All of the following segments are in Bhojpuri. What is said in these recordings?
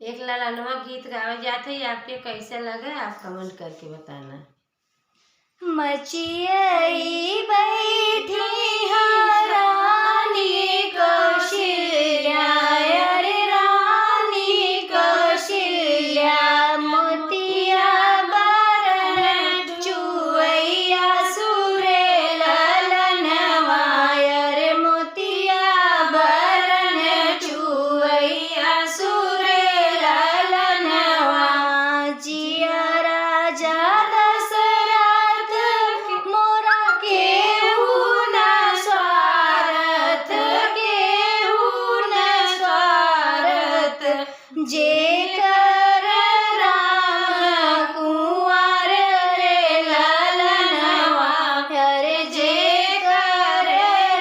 एक ललनवा गीत गावे जाते ही आपके कैसे लगे आप कमेंट करके बताना। मचियई बैठी रानी कौशल्या, अरे रानी कौशल्या, मोतिया बरन चुवैया सुरे ललनवा, अरे मोतिया बरन चुवैया सुरे ललनवा, जिया राजा दशरथ मोरा केहू न स्वार्थ, केहू न स्वार्थ, जेकर राम कुंवर रे ललनवा, अरे जेकर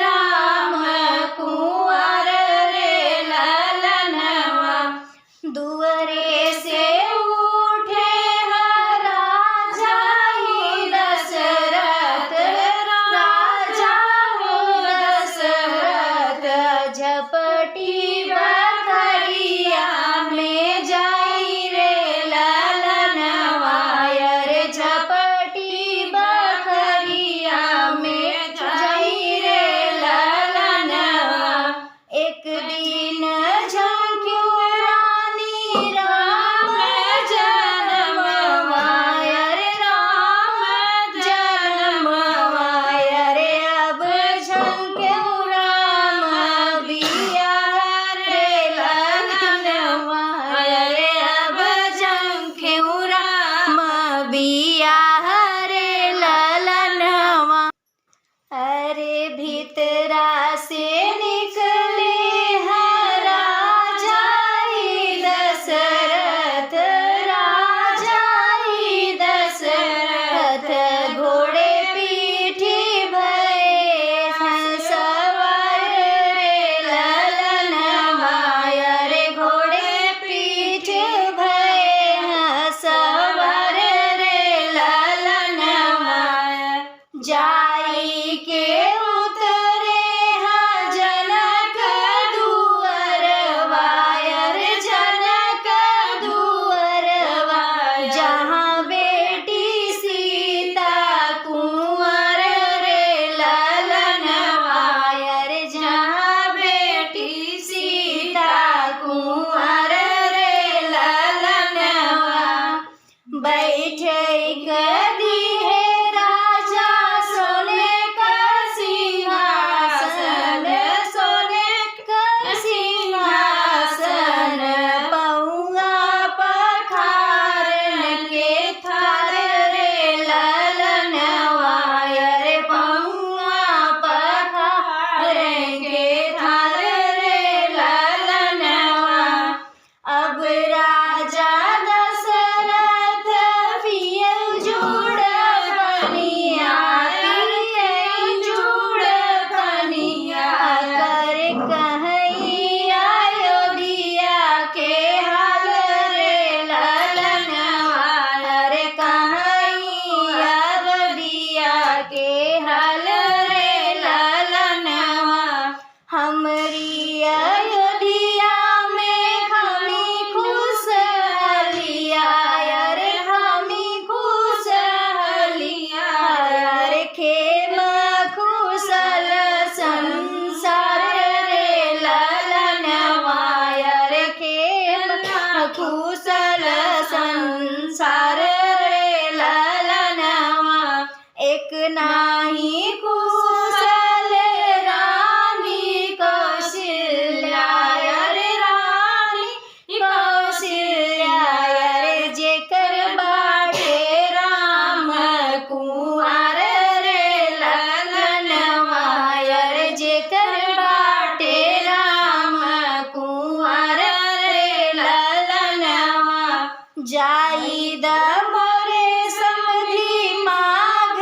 राम कुंवर रे ललनवा, दुअरे से उठे राजा ही दशरथ, राजा हो दशरथ, झपटी बखरिया में जाई रे ललनवा, अरे झपटी बखरिया में जाई रे ललनवा, एक दिन झंक्यू रानी राम जन्मवा, अरे राम जन्मवा, अरे अब झंक्यू राम बिया रे ललनवा, अरे अब झंक्यू राम बिया रे ललनवा, अरे भीतरा से निकले राजा ही दशरथ, राजा ही दशरथ, घोड़े पीठी भये सवार रे ललनवा, अरे घोड़े पीठ भये सवार रे ललनवा, जाई के उतरे जनक दुअरवा, अरे जनक दुअरवा, जहाँ बेटी सीता कुंवर रे ललनवा, अरे जहाँ बेटी सीता कुंवर रे ललनवा, बैठे कदी है राजा सोने का सिंहासन, सोने का सिंहासन, पौआ पखारन के थार रे ललनवा, अरे पौआ पखारन के थार रे ललनवा, अब राजा दशरथ पियल जुड़ बनिया, पियल जुड़ बनिया, कर कहीं अयोध्या के हाल रे ललनवा, अरे कहीं अयोध्या के हाल रे ललनवा, हमरी अयोध्या में खमी खुशहालिया, अरे खमी खुशहालिया, अरे खेम खुशल संसार रे ललनवा, अरे खेम खुशल संसार रे ललनवा, एक नाही कुशल रानी कौशल्या, अरे रानी कौशल्या, अरे जेकर बाटे राम कुंवर रे ललनवा, अरे जेकर बाटे राम कुंवर रे ललनवा, जाई द मोरे समधी माघ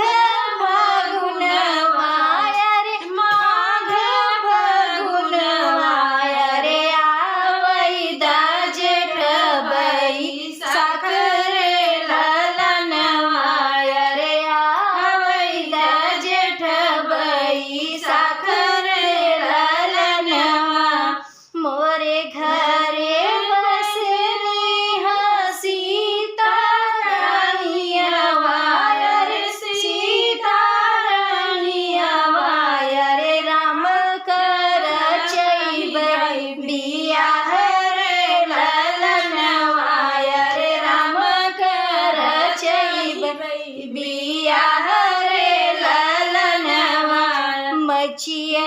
फागुनवा, अरे माघ फागुनवा, अरे आवई द जेठ बैसाख रे ललनवा, अरे आवई द जेठ बैसाख रे ललनवा, मोरे घरे बस रे बचिया